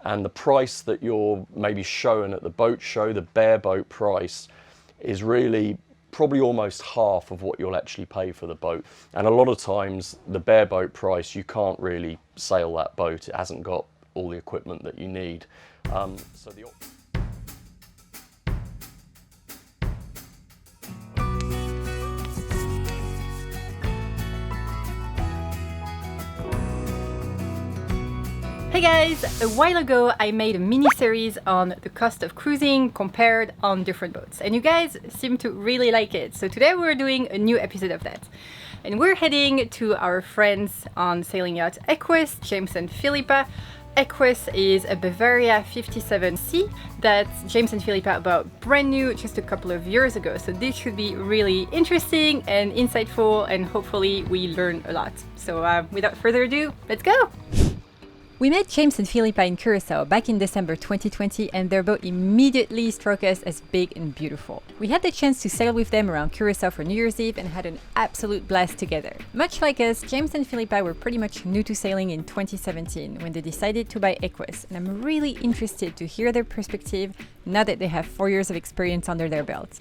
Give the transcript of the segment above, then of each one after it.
and the price that you're maybe shown at the boat show, the bareboat price, is really probably almost half of what you'll actually pay for the boat. And a lot of times the bareboat price, you can't really sail that boat. It hasn't got all the equipment that you need. Hey guys! A while ago I made a mini-series on the cost of cruising compared on different boats, and you guys seem to really like it. So today we're doing a new episode of that. And we're heading to our friends on sailing yacht Aequus, James and Philippa. Aequus is a Bavaria C57 that James and Philippa bought brand new just a couple of years ago. So this should be really interesting and insightful, and hopefully we learn a lot. So without further ado, let's go! We met James and Philippa in Curacao back in December 2020, and their boat immediately struck us as big and beautiful. We had the chance to sail with them around Curacao for New Year's Eve and had an absolute blast together. Much like us, James and Philippa were pretty much new to sailing in 2017 when they decided to buy Aequus, and I'm really interested to hear their perspective now that they have 4 years of experience under their belts.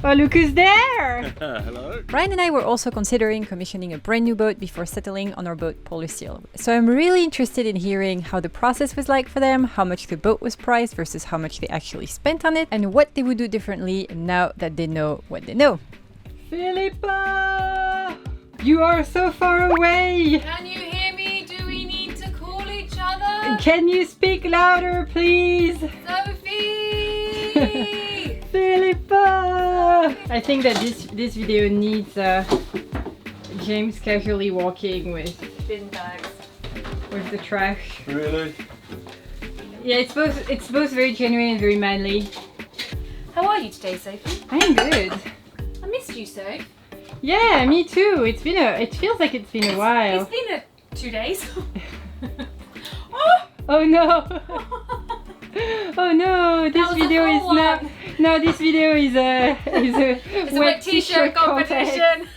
Oh, look who's there! Hello! Ryan and I were also considering commissioning a brand new boat before settling on our boat, Paul Lucille. So I'm really interested in hearing how the process was like for them, how much the boat was priced versus how much they actually spent on it, and what they would do differently now that they know what they know. Philippa! You are so far away! Can you hear me? Do we need to call each other? Can you speak louder, please? Sophie! Philippa! I think that this video needs James casually walking with Bin bags. with the trash. Really? Yeah, it's both very genuine and very manly. How are you today, Sophie? I'm good. I missed you, Soph. Yeah, me too. It feels like it's been a while. It's been 2 days. Oh no! Oh no! This was a video is full not. one. No, this video is a It's a wet t-shirt competition.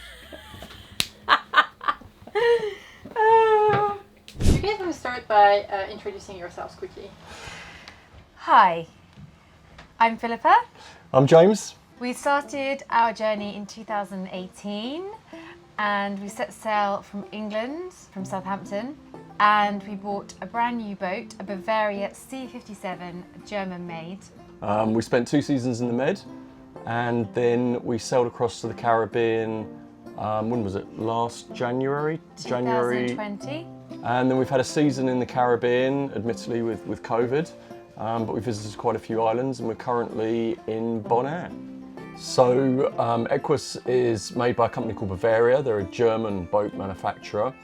You guys want to start by introducing yourselves quickly? Hi, I'm Philippa. I'm James. We started our journey in 2018 and we set sail from England, from Southampton, and we bought a brand new boat, a Bavaria C57, German made. We spent 2 seasons in the Med, and then we sailed across to the Caribbean, when was it? Last January? 2020. And then we've had a season in the Caribbean, admittedly with COVID, but we visited quite a few islands, and we're currently in Bonaire. So Aequus is made by a company called Bavaria. They're a German boat manufacturer.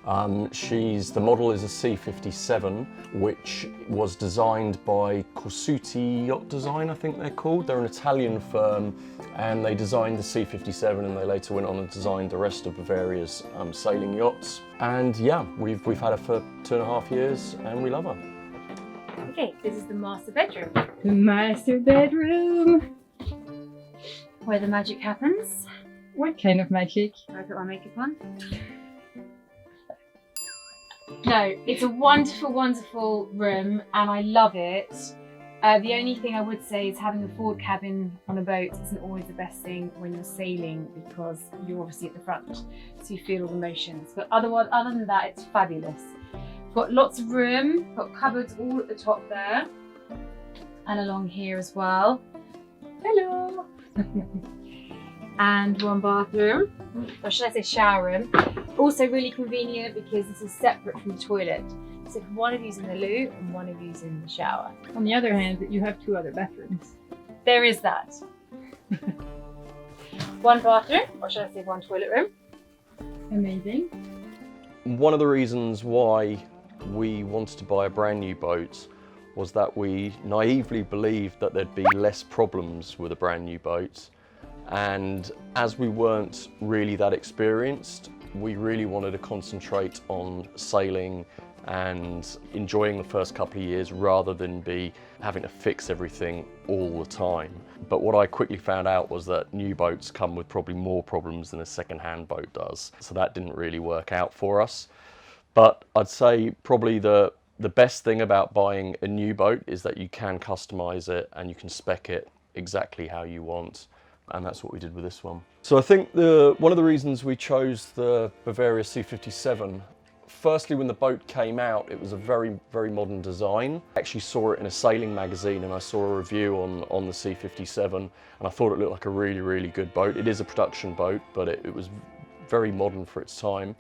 The model is a C57, which was designed by Corsuti Yacht Design, I think they're called. They're an Italian firm, and they designed the C57, and they later went on and designed the rest of Bavaria's sailing yachts. And yeah, we've had her for 2.5 years, and we love her. Okay, this is the master bedroom, The master bedroom. where the magic happens. What kind of magic? I put my makeup on. No, it's a wonderful, wonderful room and I love it. The only thing I would say is having a forward cabin on a boat isn't always the best thing when you're sailing, because you're obviously at the front, so you feel all the motions. But other than that, it's fabulous. Got lots of room, got cupboards all at the top there and along here as well. Hello! And one bathroom, or should I say shower room. Also really convenient because this is separate from the toilet. So if one of you's in the loo and one of you's in the shower. On the other hand, you have 2 other bathrooms. There is that. One bathroom, or should I say one toilet room. Amazing. One of the reasons why we wanted to buy a brand new boat was that we naively believed that there'd be less problems with a brand new boat. And as we weren't really that experienced, we really wanted to concentrate on sailing and enjoying the first couple of years rather than be having to fix everything all the time. But what I quickly found out was that new boats come with probably more problems than a second-hand boat does. So that didn't really work out for us. But I'd say probably the the best thing about buying a new boat is that you can customize it and you can spec it exactly how you want. And that's what we did with this one. So I think one of the reasons we chose the Bavaria C57, firstly, when the boat came out, it was a very, very modern design. I actually saw it in a sailing magazine and I saw a review on the C57 and I thought it looked like a really, really good boat. It is a production boat, but it was very modern for its time.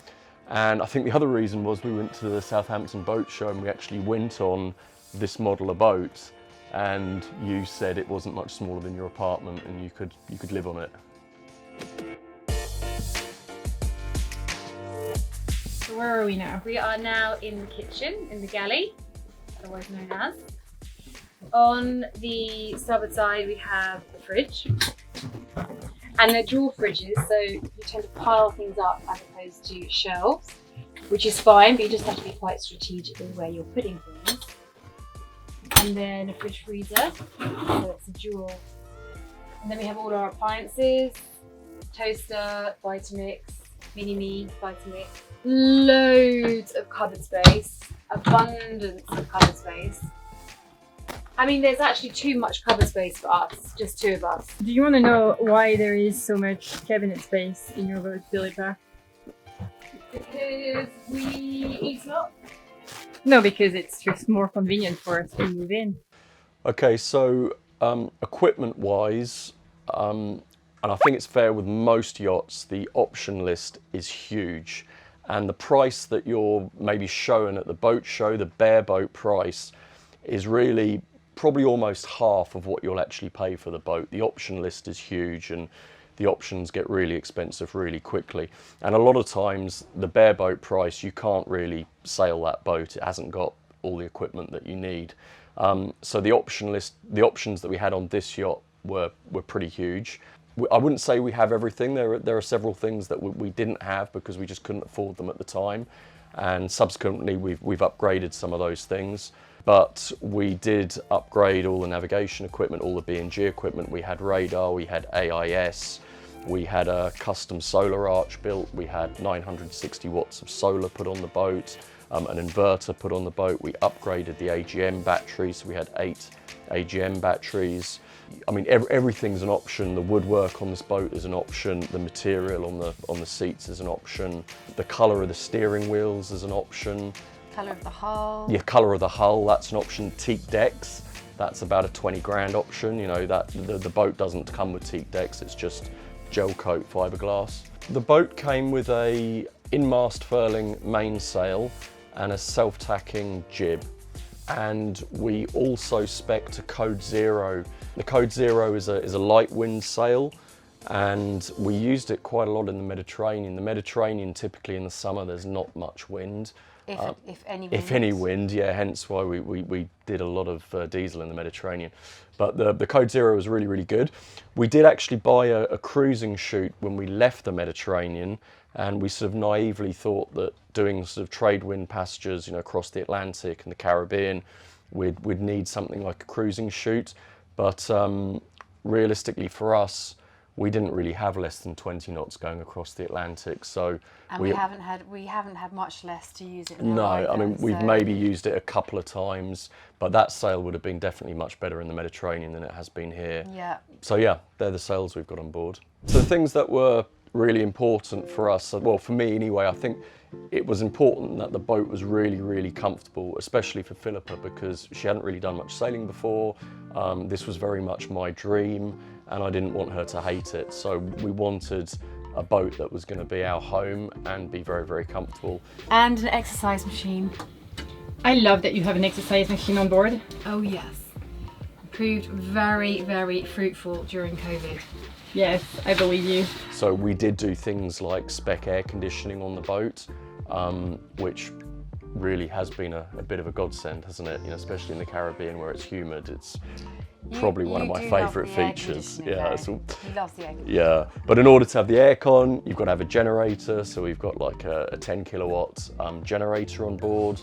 And I think the other reason was we went to the Southampton boat show and we actually went on this model of boat, and you said it wasn't much smaller than your apartment and you could live on it. So where are we now? We are now in the kitchen, in the galley, otherwise known as. On the starboard side we have the fridge. And they're dual fridges, so you tend to pile things up as opposed to shelves, which is fine, but you just have to be quite strategic with where you're putting things. And then a fridge freezer, so it's a dual. And then we have all our appliances, toaster, Vitamix, Mini-Me, Vitamix, loads of cupboard space, abundance of cupboard space. I mean, there's actually too much cupboard space for us, just two of us. Do you want to know why there is so much cabinet space in your boat, Philippa? Because we eat a lot. No, because it's just more convenient for us to move in. Okay, so equipment-wise, and I think it's fair with most yachts, the option list is huge. And the price that you're maybe showing at the boat show, the bare boat price, is really probably almost half of what you'll actually pay for the boat. The option list is huge and the options get really expensive really quickly. And a lot of times the bare boat price, you can't really sail that boat. It hasn't got all the equipment that you need. So the option list, the options that we had on this yacht were pretty huge. I wouldn't say we have everything. There are several things that we didn't have because we just couldn't afford them at the time. And subsequently we've upgraded some of those things. But we did upgrade all the navigation equipment, all the B&G equipment. We had radar, we had AIS, we had a custom solar arch built, we had 960 watts of solar put on the boat, an inverter put on the boat. We upgraded the AGM batteries, so we had 8 AGM batteries. I mean, everything's an option. The woodwork on this boat is an option. The material on the seats is an option. The colour of the steering wheels is an option. Colour of the hull. Yeah, colour of the hull, that's an option. Teak decks, that's about a 20 grand option. You know, that the boat doesn't come with teak decks, it's just gel coat fiberglass. The boat came with a in-mast furling mainsail and a self-tacking jib. And we also spec'd a Code Zero. The Code Zero is a light wind sail, and we used it quite a lot in the Mediterranean. The Mediterranean, typically in the summer, there's not much wind. If any wind. If any wind, yeah, hence why we did a lot of diesel in the Mediterranean. But the Code Zero was really, really good. We did actually buy a cruising chute when we left the Mediterranean, and we sort of naively thought that doing sort of trade wind passages, you know, across the Atlantic and the Caribbean, we'd need something like a cruising chute. But realistically for us, we didn't really have less than 20 knots going across the Atlantic, so and we haven't had much less to use it now. No, either, I mean we've maybe used it a couple of times, but that sail would have been definitely much better in the Mediterranean than it has been here. Yeah. So yeah, they're the sails we've got on board. So the things that were really important for us, well for me anyway, I think it was important that the boat was really, really comfortable, especially for Philippa because she hadn't really done much sailing before. This was very much my dream and I didn't want her to hate it. So we wanted a boat that was going to be our home and be very, very comfortable. And an exercise machine. I love that you have an exercise machine on board. Oh yes. Proved very, very fruitful during COVID. Yes, I believe you. So we did do things like spec air conditioning on the boat, which really has been a bit of a godsend, hasn't it? You know, especially in the Caribbean where it's humid. It's probably one of my favourite features. Yeah, he loves the air. Yeah, but in order to have the aircon, you've got to have a generator. So we've got like a 10 kilowatt generator on board.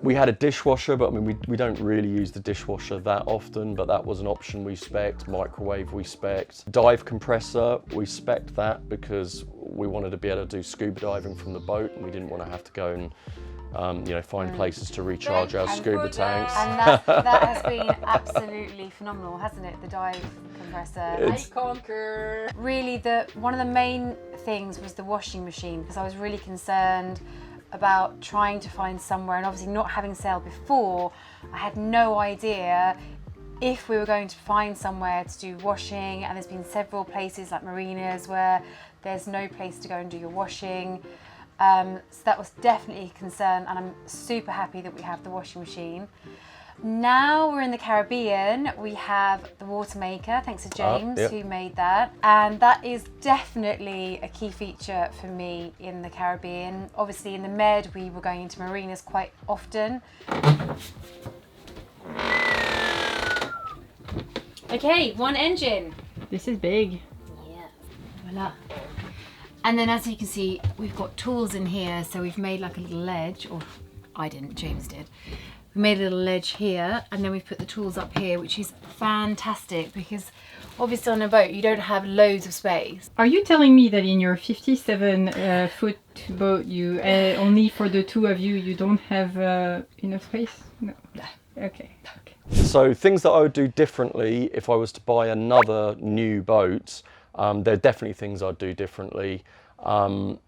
We had a dishwasher, but I mean, we don't really use the dishwasher that often, but that was an option we spec'd. Microwave we spec'd. Dive compressor, we spec'd that because we wanted to be able to do scuba diving from the boat and we didn't want to have to go and find places to recharge our scuba tanks. And that has been absolutely phenomenal, hasn't it? The dive compressor. I conquer. Really, one of the main things was the washing machine, because I was really concerned about trying to find somewhere, and obviously not having sailed before, I had no idea if we were going to find somewhere to do washing, and there's been several places like marinas where there's no place to go and do your washing. So that was definitely a concern, and I'm super happy that we have the washing machine. Now we're in the Caribbean, we have the water maker, thanks to James who made that. And that is definitely a key feature for me in the Caribbean. Obviously in the Med, we were going into marinas quite often. Okay, one engine. This is big. Yeah, voila. And then as you can see, we've got tools in here. So we've made like a little ledge, or I didn't, James did. We made a little ledge here, and then we've put the tools up here, which is fantastic because obviously on a boat, you don't have loads of space. Are you telling me that in your 57 foot boat, you only for the two of you, you don't have enough space? No. Okay. So things that I would do differently if I was to buy another new boat, there are definitely things I'd do differently. One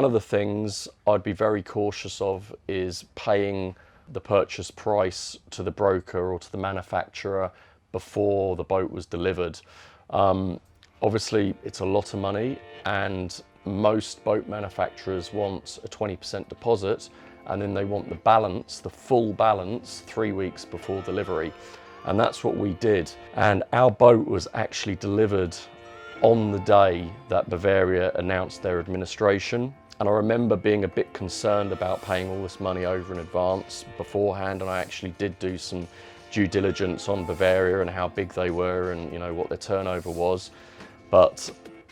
of the things I'd be very cautious of is paying the purchase price to the broker or to the manufacturer before the boat was delivered. Obviously, it's a lot of money, and most boat manufacturers want a 20% deposit, and then they want the balance, the full balance, 3 weeks before delivery. And that's what we did. And our boat was actually delivered on the day that Bavaria announced their administration. And I remember being a bit concerned about paying all this money over in advance beforehand, and I actually did do some due diligence on Bavaria and how big they were and what their turnover was. But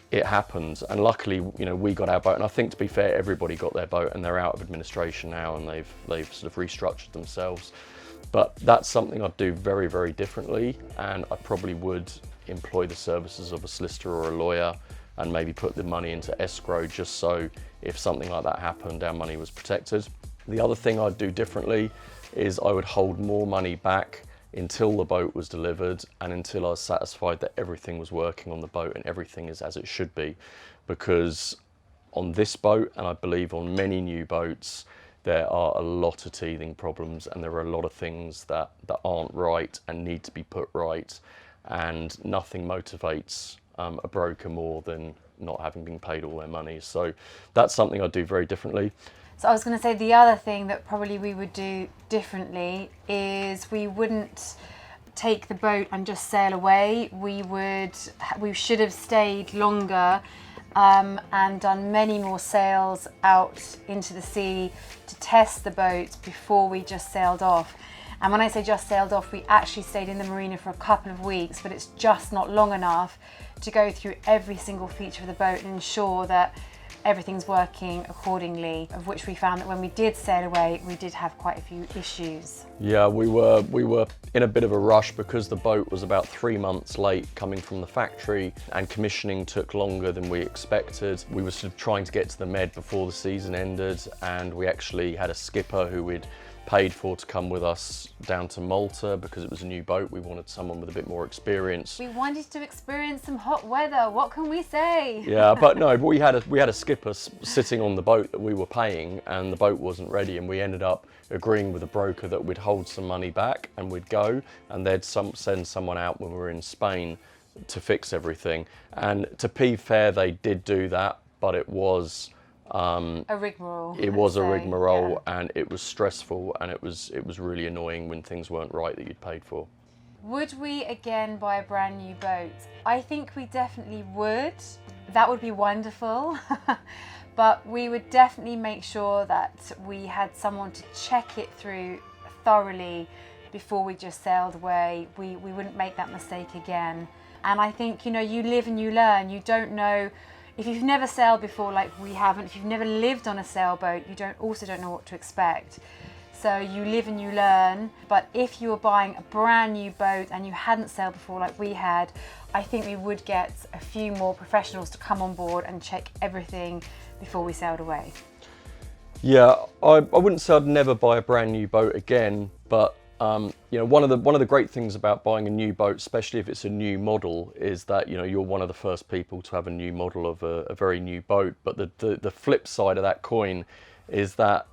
it happened, and luckily we got our boat, and I think, to be fair, everybody got their boat, and they're out of administration now, and they've sort of restructured themselves. But that's something I'd do very, very differently, and I probably would employ the services of a solicitor or a lawyer and maybe put the money into escrow, just so if something like that happened, our money was protected. The other thing I'd do differently is I would hold more money back until the boat was delivered and until I was satisfied that everything was working on the boat and everything is as it should be. Because on this boat, and I believe on many new boats, there are a lot of teething problems, and there are a lot of things that aren't right and need to be put right, and nothing motivates a broker more than not having been paid all their money. So that's something I do very differently. So I was going to say the other thing that probably we would do differently is we wouldn't take the boat and just sail away. We should have stayed longer and done many more sails out into the sea to test the boat before we just sailed off. And when I say just sailed off, we actually stayed in the marina for a couple of weeks, but it's just not long enough to go through every single feature of the boat and ensure that everything's working accordingly, of which we found that when we did sail away, we did have quite a few issues. Yeah, we were in a bit of a rush because the boat was about 3 months late coming from the factory, and commissioning took longer than we expected. We were sort of trying to get to the Med before the season ended, and we actually had a skipper who we'd paid for to come with us down to Malta because it was a new boat. We wanted someone with a bit more experience. We wanted to experience some hot weather. What can we say? Yeah, but no, we had a skipper sitting on the boat that we were paying, and the boat wasn't ready, and we ended up agreeing with a broker that we'd hold some money back and we'd go, and they'd send someone out when we were in Spain to fix everything. And to be fair, they did do that, but it was a rigmarole. It was a rigmarole, yeah. And it was stressful, and it was really annoying when things weren't right that you'd paid for. Would we again buy a brand new boat? I think we definitely would. That would be wonderful. But we would definitely make sure that we had someone to check it through thoroughly before we just sailed away. We wouldn't make that mistake again. And I think, you live and you learn. You don't know. If you've never sailed before like we haven't, if you've never lived on a sailboat, you don't know what to expect. So you live and you learn. But if you were buying a brand new boat and you hadn't sailed before like we had, I think we would get a few more professionals to come on board and check everything before we sailed away. Yeah, I wouldn't say I'd never buy a brand new boat again, but you know, one of the great things about buying a new boat, especially if it's a new model, is that, you know, you're one of the first people to have a new model of a very new boat. But the flip side of that coin is that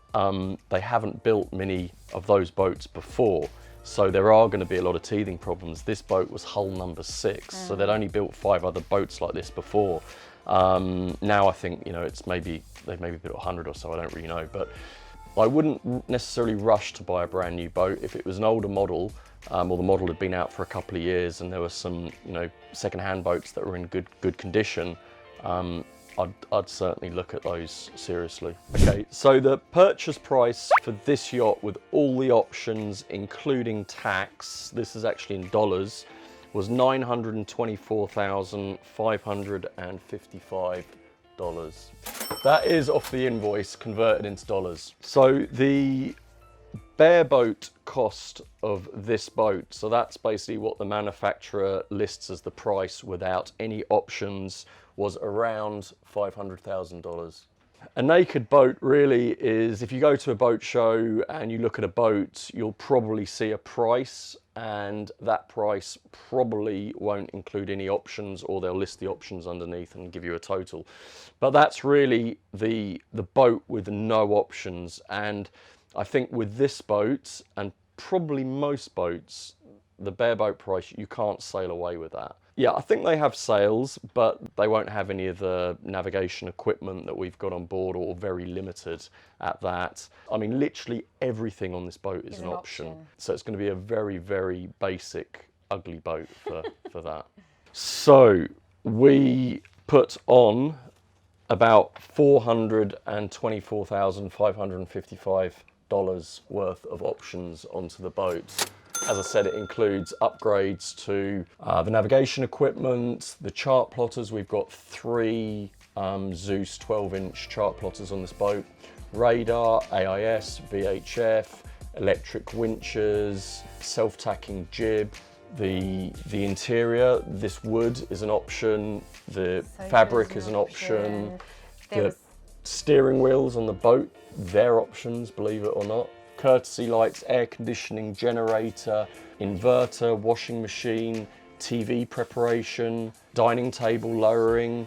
they haven't built many of those boats before. So there are going to be a lot of teething problems. This boat was hull number 6, so they'd only built 5 other boats like this before. Now I think, you know, they've maybe built 100 or so, I don't really know. But I wouldn't necessarily rush to buy a brand new boat. If it was an older model, or the model had been out for a couple of years and there were some, you know, second-hand boats that were in good condition, I'd certainly look at those seriously. Okay, so the purchase price for this yacht with all the options, including tax, this is actually in dollars, was $924,555. That is off the invoice converted into dollars. So the bareboat cost of this boat, so that's basically what the manufacturer lists as the price without any options, was around $500,000. A naked boat really is, if you go to a boat show and you look at a boat, you'll probably see a price, and that price probably won't include any options, or they'll list the options underneath and give you a total. But that's really the boat with no options. And I think with this boat, and probably most boats, the bareboat price, you can't sail away with that. Yeah, I think they have sails, but they won't have any of the navigation equipment that we've got on board, or very limited at that. I mean, literally everything on this boat is an option. So it's going to be a very, very basic, ugly boat for that. So we put on about $424,555 worth of options onto the boat. As I said, it includes upgrades to the navigation equipment, the chart plotters. We've got 3 Zeus 12-inch chart plotters on this boat, radar, AIS, VHF, electric winches, self-tacking jib. The interior, this wood is an option, the fabric is an option, the steering wheels on the boat, they're options, believe it or not. Courtesy lights, air conditioning, generator, inverter, washing machine, TV preparation, dining table lowering,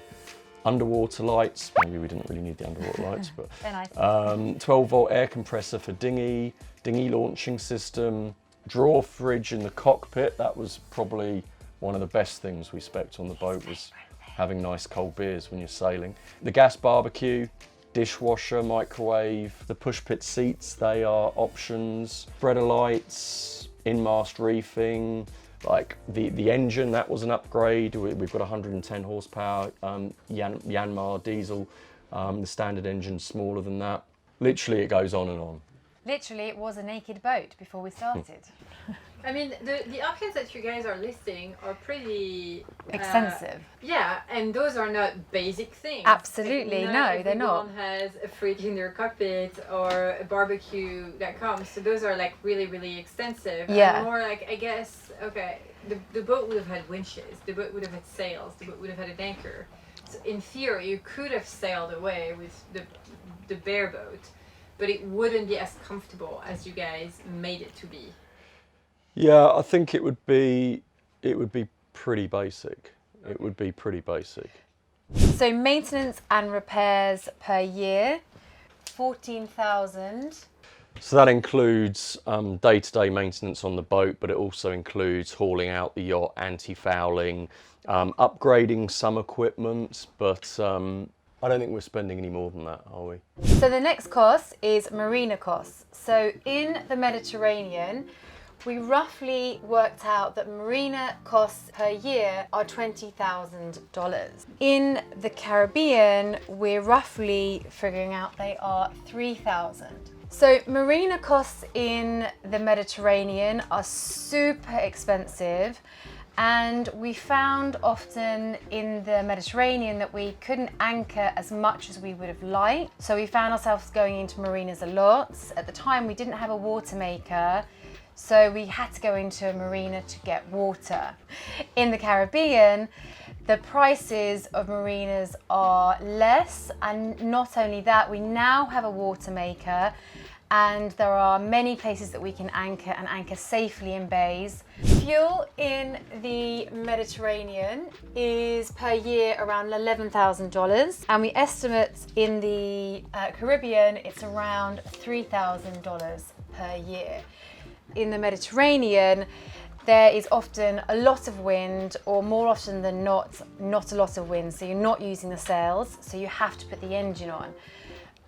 underwater lights. Maybe we didn't really need the underwater lights, but 12-volt air compressor for dinghy launching system, drawer fridge in the cockpit. That was probably one of the best things we spec'd on the boat, was having nice cold beers when you're sailing. The gas barbecue, dishwasher, microwave, the push pit seats, they are options. Spreader lights, in-mast reefing, like the engine, that was an upgrade. We've got 110 horsepower Yanmar diesel. The standard engine's smaller than that. Literally, it goes on and on. Literally, it was a naked boat before we started. I mean, the options that you guys are listing are pretty extensive. Yeah, and those are not basic things. Absolutely, no, they're not. Everyone has a fridge in their cockpit or a barbecue that comes, so those are like really, really extensive. Yeah. And more like, I guess, okay, the boat would have had winches, the boat would have had sails, the boat would have had an anchor. So in theory, you could have sailed away with the bareboat, but it wouldn't be as comfortable as you guys made it to be. Yeah, I think it would be pretty basic. It would be pretty basic. So maintenance and repairs per year, 14,000. So that includes day-to-day maintenance on the boat, but it also includes hauling out the yacht, anti-fouling, upgrading some equipment, but I don't think we're spending any more than that, are we? So the next cost is marina costs. So in the Mediterranean, we roughly worked out that marina costs per year are $20,000. In the Caribbean, we're roughly figuring out they are $3,000. So marina costs in the Mediterranean are super expensive, and we found often in the Mediterranean that we couldn't anchor as much as we would have liked. So we found ourselves going into marinas a lot. At the time, we didn't have a water maker, so we had to go into a marina to get water. In the Caribbean, The prices of marinas are less, and not only that, we now have a water maker, and there are many places that we can anchor and anchor safely in bays. Fuel in the Mediterranean is per year around $11,000, and we estimate in the Caribbean it's around $3,000 per year. In the Mediterranean, there is often a lot of wind, or more often than not a lot of wind, so you're not using the sails, so you have to put the engine on,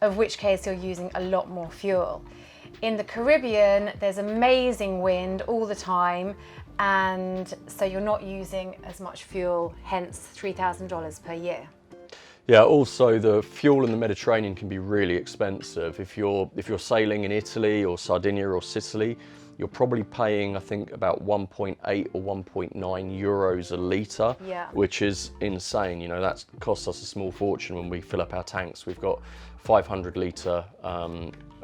of which case you're using a lot more fuel. In the Caribbean, there's amazing wind all the time, and so you're not using as much fuel, hence $3,000 per year. Yeah, also the fuel in the Mediterranean can be really expensive. If you're sailing in Italy or Sardinia or Sicily, you're probably paying, I think, about 1.8 or 1.9 euros a litre, Yeah. which is insane. You know, that costs us a small fortune when we fill up our tanks. We've got 500 litre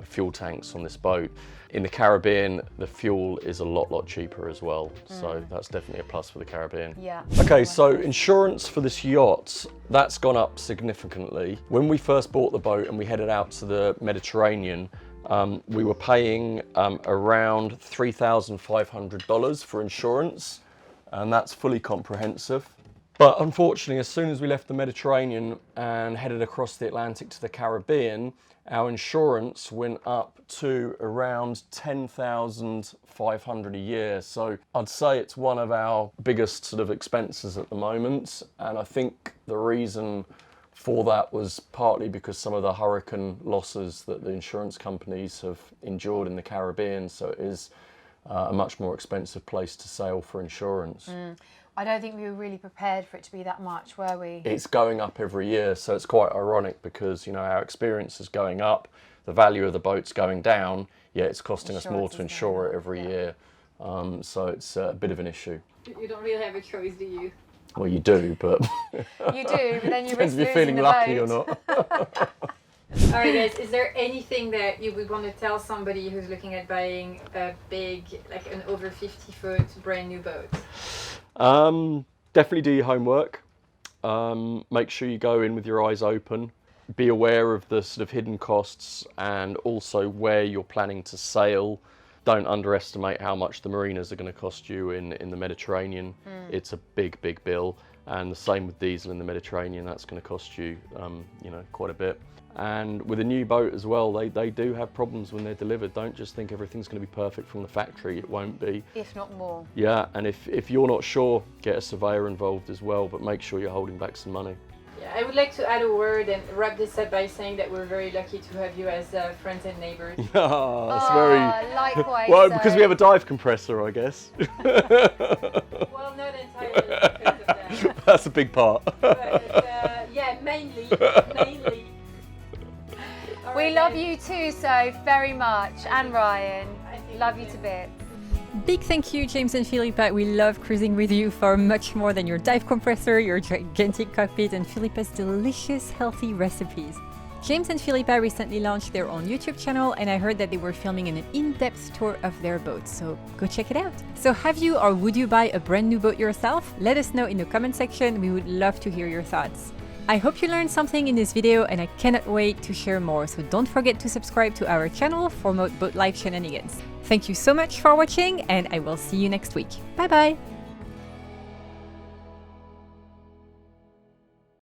fuel tanks on this boat. In the Caribbean, the fuel is a lot cheaper as well. So that's definitely a plus for the Caribbean. Yeah. Okay, so insurance for this yacht, that's gone up significantly. When we first bought the boat and we headed out to the Mediterranean, we were paying around $3,500 for insurance, and that's fully comprehensive. But unfortunately, as soon as we left the Mediterranean and headed across the Atlantic to the Caribbean, our insurance went up to around $10,500 a year. So I'd say it's one of our biggest sort of expenses at the moment. And I think the reason for that was partly because some of the hurricane losses that the insurance companies have endured in the Caribbean. So it is a much more expensive place to sail for insurance. I don't think we were really prepared for it to be that much, were we? It's going up every year, so it's quite ironic because, you know, our experience is going up, the value of the boat's going down, yet it's costing us more to insure it every year. So it's a bit of an issue. You don't really have a choice, do you? Well, you do, but You do, but then you depends risk if you're feeling losing the lucky boat. or not. All right, guys, is there anything that you would want to tell somebody who's looking at buying a big, like an over 50-foot brand new boat? Definitely do your homework. Make sure you go in with your eyes open. Be aware of the sort of hidden costs and also where you're planning to sail. Don't underestimate how much the marinas are going to cost you in the Mediterranean. It's a big bill, and the same with diesel in the Mediterranean. That's going to cost you, you know, quite a bit. And with a new boat as well, they do have problems when they're delivered. Don't just think everything's going to be perfect from the factory. It won't be. If not more. Yeah, and if you're not sure, get a surveyor involved as well, but make sure you're holding back some money. Yeah, I would like to add a word and wrap this up by saying that we're very lucky to have you as friends and neighbors. That's very... Likewise. Well, because we have a dive compressor, I guess. Well, not entirely because of that. That's a big part. But yeah, mainly. We love you too, so very much, and Ryan. Love you to bits. Big thank you, James and Philippa. We love cruising with you for much more than your dive compressor, your gigantic cockpit, and Philippa's delicious, healthy recipes. James and Philippa recently launched their own YouTube channel, and I heard that they were filming an in-depth tour of their boat, so go check it out. So have you or would you buy a brand new boat yourself? Let us know in the comment section. We would love to hear your thoughts. I hope you learned something in this video, and I cannot wait to share more, so don't forget to subscribe to our channel for more boat life shenanigans. Thank you so much for watching, and I will see you next week. Bye bye!